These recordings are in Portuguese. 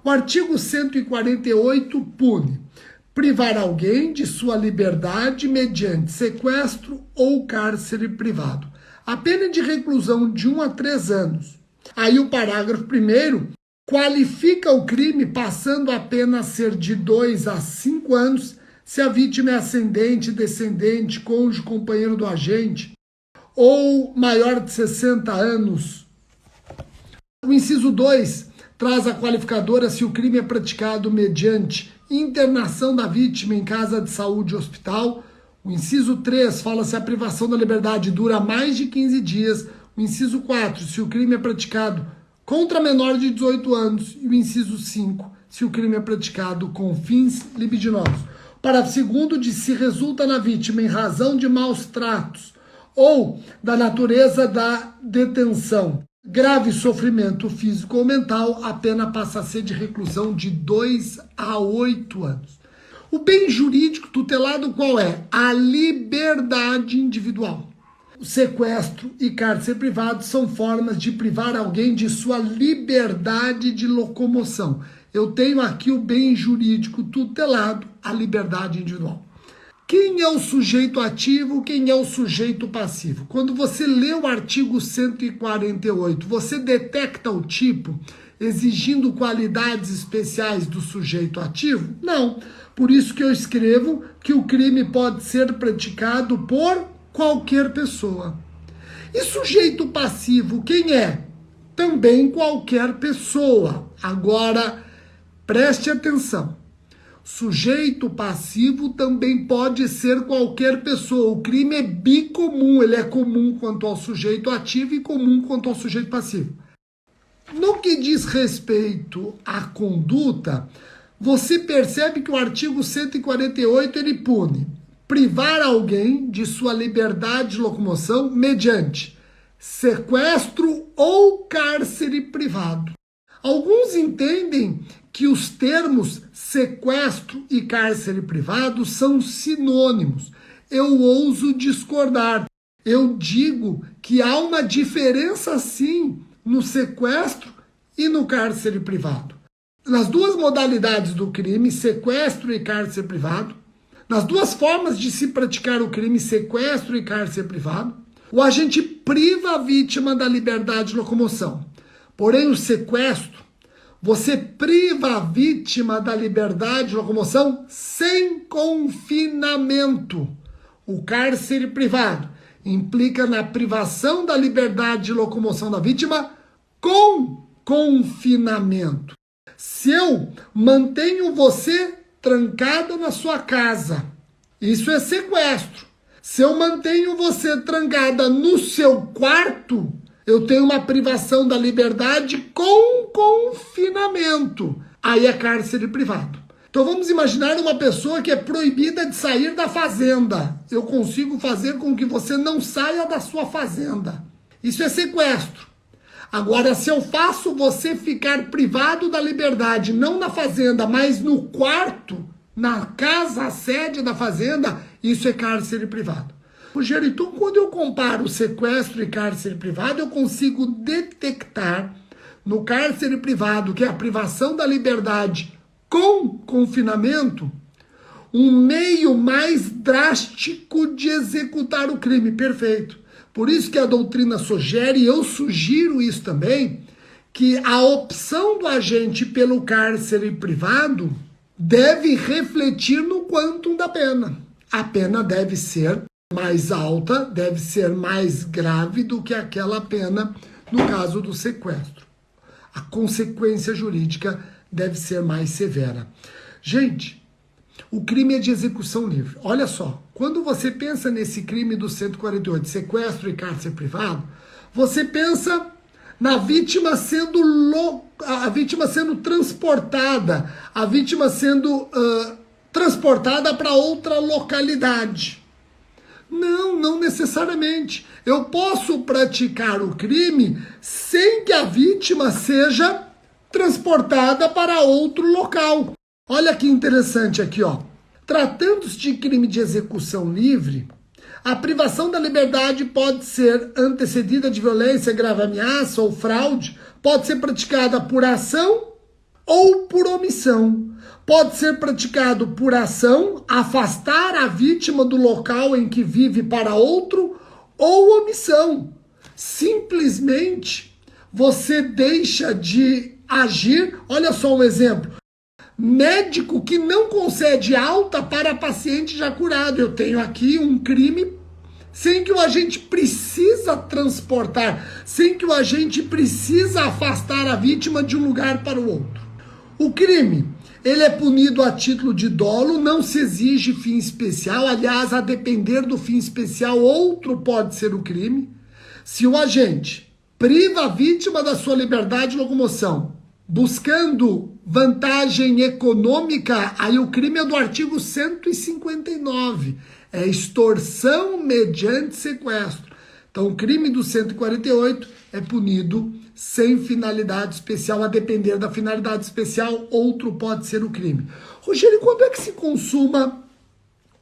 O artigo 148 pune privar alguém de sua liberdade mediante sequestro ou cárcere privado. A pena de reclusão de 1 a 3 anos. Aí o parágrafo 1º qualifica o crime passando a pena a ser de 2 a 5 anos se a vítima é ascendente, descendente, cônjuge, companheiro do agente ou maior de 60 anos. O inciso 2 traz a qualificadora se o crime é praticado mediante internação da vítima em casa de saúde ou hospital. O inciso 3 fala se a privação da liberdade dura mais de 15 dias. O inciso 4, se o crime é praticado contra menor de 18 anos. E o inciso 5, se o crime é praticado com fins libidinosos. O parágrafo 2º diz se resulta na vítima em razão de maus tratos ou da natureza da detenção grave sofrimento físico ou mental, a pena passa a ser de reclusão de 2 a 8 anos. O bem jurídico tutelado qual é? A liberdade individual. O sequestro e cárcere privado são formas de privar alguém de sua liberdade de locomoção. Eu tenho aqui o bem jurídico tutelado, a liberdade individual. Quem é o sujeito ativo, quem é o sujeito passivo? Quando você lê o artigo 148, você detecta o tipo exigindo qualidades especiais do sujeito ativo? Não. Por isso que eu escrevo que o crime pode ser praticado por qualquer pessoa. E sujeito passivo, quem é? Também qualquer pessoa. Agora, preste atenção. Sujeito passivo também pode ser qualquer pessoa. O crime é bicomum, ele é comum quanto ao sujeito ativo e comum quanto ao sujeito passivo. No que diz respeito à conduta, você percebe que o artigo 148 ele pune privar alguém de sua liberdade de locomoção mediante sequestro ou cárcere privado. Alguns entendem que os termos sequestro e cárcere privado são sinônimos. Eu ouso discordar. Eu digo que há uma diferença sim no sequestro e no cárcere privado. Nas duas modalidades do crime, sequestro e cárcere privado, nas duas formas de se praticar o crime, sequestro e cárcere privado, o agente priva a vítima da liberdade de locomoção. Porém, o sequestro, você priva a vítima da liberdade de locomoção sem confinamento. O cárcere privado implica na privação da liberdade de locomoção da vítima com confinamento. Se eu mantenho você trancada na sua casa, isso é sequestro. Se eu mantenho você trancada no seu quarto, eu tenho uma privação da liberdade com confinamento. Aí é cárcere privado. Então vamos imaginar uma pessoa que é proibida de sair da fazenda. Eu consigo fazer com que você não saia da sua fazenda. Isso é sequestro. Agora, se eu faço você ficar privado da liberdade, não na fazenda, mas no quarto, na casa, a sede da fazenda, isso é cárcere privado. Rogério, então quando eu comparo sequestro e cárcere privado, eu consigo detectar no cárcere privado, que é a privação da liberdade com confinamento, um meio mais drástico de executar o crime. Perfeito. Por isso que a doutrina sugere, e eu sugiro isso também, que a opção do agente pelo cárcere privado deve refletir no quantum da pena. A pena deve ser mais alta, deve ser mais grave do que aquela pena no caso do sequestro. A consequência jurídica deve ser mais severa. Gente, o crime é de execução livre. Olha só, quando você pensa nesse crime do 148, sequestro e cárcere privado, você pensa na vítima sendo transportada, a vítima sendo transportada para outra localidade. Não necessariamente. Eu posso praticar o crime sem que a vítima seja transportada para outro local. Olha que interessante aqui, ó. Tratando-se de crime de execução livre, a privação da liberdade pode ser antecedida de violência, grave ameaça ou fraude, pode ser praticada por ação ou por omissão. Pode ser praticado por ação, afastar a vítima do local em que vive para outro, ou omissão. Simplesmente você deixa de agir. Olha só um exemplo. Médico que não concede alta para paciente já curado. Eu tenho aqui um crime sem que o agente precisa transportar, sem que o agente precisa afastar a vítima de um lugar para o outro. O crime, ele é punido a título de dolo, não se exige fim especial. Aliás, a depender do fim especial, outro pode ser o crime. Se o agente priva a vítima da sua liberdade de locomoção, buscando vantagem econômica, aí o crime é do artigo 159, é extorsão mediante sequestro. Então o crime do 148 é punido sem finalidade especial, a depender da finalidade especial, outro pode ser o crime. Rogério, quando é que se consuma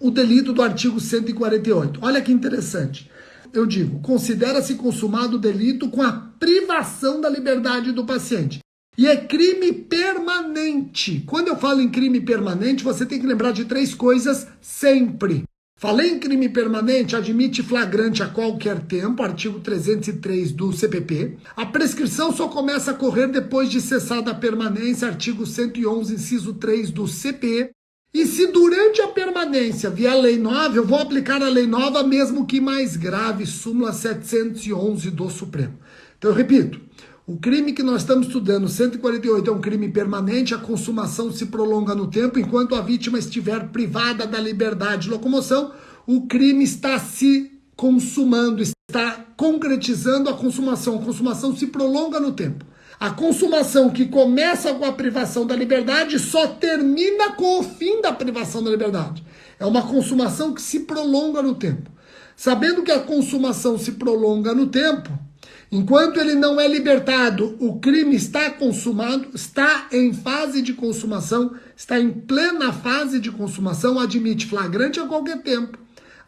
o delito do artigo 148? Olha que interessante. Eu digo, considera-se consumado o delito com a privação da liberdade do paciente. E é crime permanente. Quando eu falo em crime permanente, você tem que lembrar de 3 coisas sempre. Falei em crime permanente, admite flagrante a qualquer tempo, artigo 303 do CPP. A prescrição só começa a correr depois de cessada a permanência, artigo 111, inciso 3 do CP. E se durante a permanência vier a lei nova, eu vou aplicar a lei nova, mesmo que mais grave, súmula 711 do Supremo. Então eu repito, o crime que nós estamos estudando, 148, é um crime permanente, a consumação se prolonga no tempo, enquanto a vítima estiver privada da liberdade de locomoção, o crime está se consumando, está concretizando a consumação se prolonga no tempo. A consumação que começa com a privação da liberdade só termina com o fim da privação da liberdade. É uma consumação que se prolonga no tempo. Sabendo que a consumação se prolonga no tempo, enquanto ele não é libertado, o crime está consumado, está em fase de consumação, está em plena fase de consumação, admite flagrante a qualquer tempo.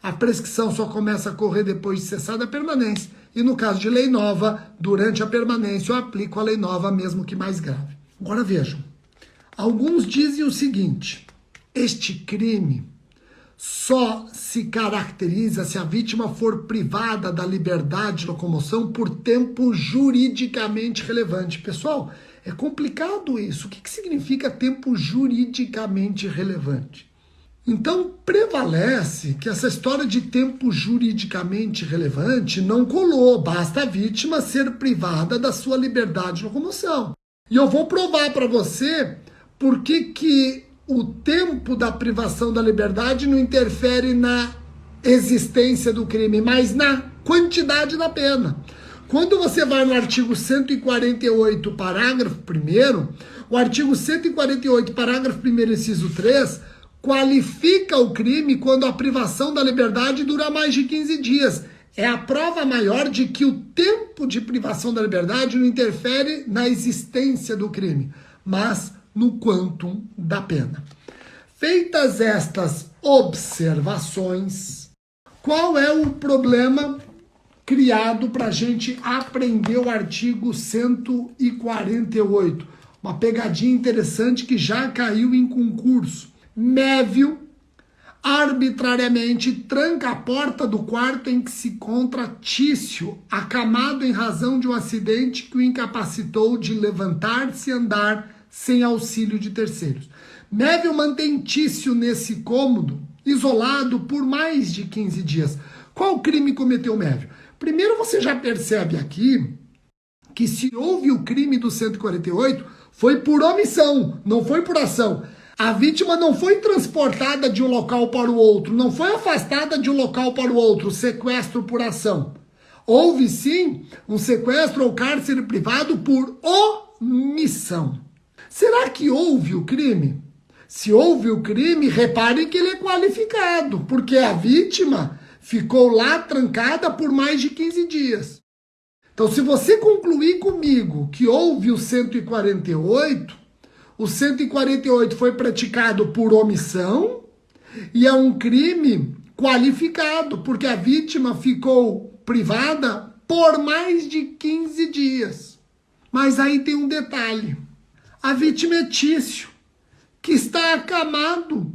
A prescrição só começa a correr depois de cessada a permanência. E no caso de lei nova, durante a permanência, eu aplico a lei nova, mesmo que mais grave. Agora vejam, alguns dizem o seguinte: este crime só se caracteriza se a vítima for privada da liberdade de locomoção por tempo juridicamente relevante. Pessoal, é complicado isso. O que significa tempo juridicamente relevante? Então, prevalece que essa história de tempo juridicamente relevante não colou. Basta a vítima ser privada da sua liberdade de locomoção. E eu vou provar para você por que o tempo da privação da liberdade não interfere na existência do crime, mas na quantidade da pena. Quando você vai no artigo 148, parágrafo 1º, o artigo 148, parágrafo 1º, inciso 3, qualifica o crime quando a privação da liberdade dura mais de 15 dias. É a prova maior de que o tempo de privação da liberdade não interfere na existência do crime, mas no quantum da pena. Feitas estas observações, qual é o problema criado para a gente aprender o artigo 148? Uma pegadinha interessante que já caiu em concurso. Mévio arbitrariamente tranca a porta do quarto em que se encontra Tício, acamado em razão de um acidente que o incapacitou de levantar-se e andar sem auxílio de terceiros. Mévio mantém Tício nesse cômodo, isolado por mais de 15 dias. Qual crime cometeu Mévio? Primeiro, você já percebe aqui que se houve o crime do 148, foi por omissão, não foi por ação. A vítima não foi transportada de um local para o outro, não foi afastada de um local para o outro, sequestro por ação. Houve sim um sequestro ou cárcere privado por omissão. Será que houve o crime? Se houve o crime, reparem que ele é qualificado, porque a vítima ficou lá trancada por mais de 15 dias. Então, se você concluir comigo que houve o 148, o 148 foi praticado por omissão e é um crime qualificado, porque a vítima ficou privada por mais de 15 dias. Mas aí tem um detalhe. A vítima é Tício. que está acamado,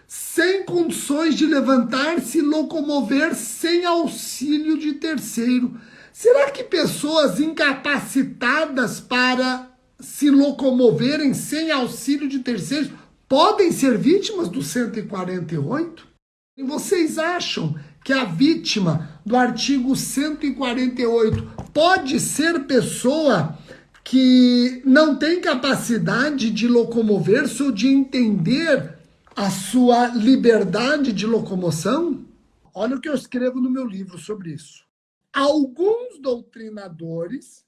sem condições de levantar-se e locomover sem auxílio de terceiro. Será que pessoas incapacitadas para se locomoverem sem auxílio de terceiros podem ser vítimas do 148? E vocês acham que a vítima do artigo 148 pode ser pessoa que não tem capacidade de locomover-se ou de entender a sua liberdade de locomoção? Olha o que eu escrevo no meu livro sobre isso. Alguns doutrinadores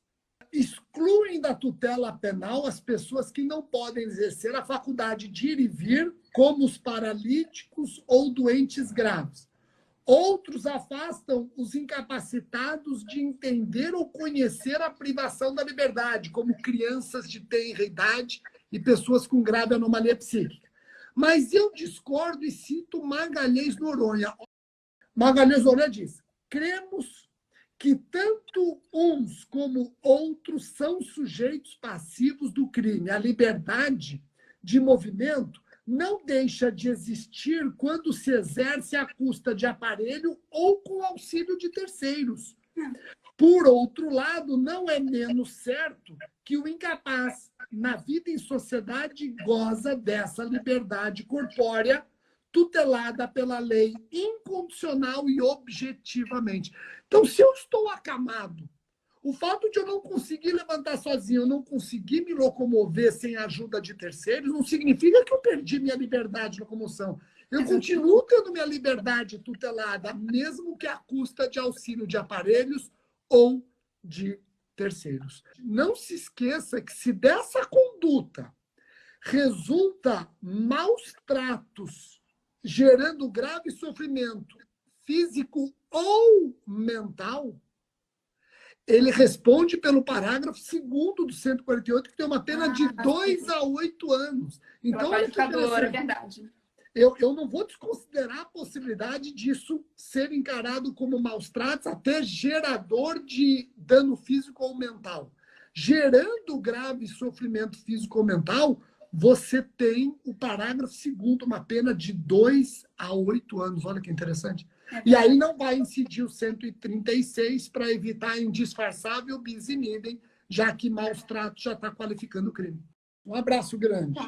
excluem da tutela penal as pessoas que não podem exercer a faculdade de ir e vir, como os paralíticos ou doentes graves. Outros afastam os incapacitados de entender ou conhecer a privação da liberdade, como crianças de tenra idade e pessoas com grave anomalia psíquica. Mas eu discordo e cito Magalhães Noronha. Magalhães Noronha diz: cremos que tanto uns como outros são sujeitos passivos do crime. A liberdade de movimento não deixa de existir quando se exerce à custa de aparelho ou com auxílio de terceiros. Por outro lado, não é menos certo que o incapaz, na vida em sociedade, goza dessa liberdade corpórea tutelada pela lei incondicional e objetivamente. Então, se eu estou acamado, o fato de eu não conseguir levantar sozinho, eu não conseguir me locomover sem a ajuda de terceiros, não significa que eu perdi minha liberdade de locomoção. Eu continuo tendo minha liberdade tutelada, mesmo que à custa de auxílio de aparelhos ou de terceiros. Não se esqueça que se dessa conduta resulta maus tratos, gerando grave sofrimento físico ou mental, ele responde pelo parágrafo 2º do 148, que tem uma pena de 2 a 8 anos. Então, qualificadora, é verdade. Eu não vou desconsiderar a possibilidade disso ser encarado como maus tratos, até gerador de dano físico ou mental. Gerando grave sofrimento físico ou mental, você tem o parágrafo 2º, uma pena de 2 a 8 anos. Olha que interessante. E aí não vai incidir o 136 para evitar indisfarçável bis in idem, já que maus tratos já está qualificando o crime. Um abraço grande.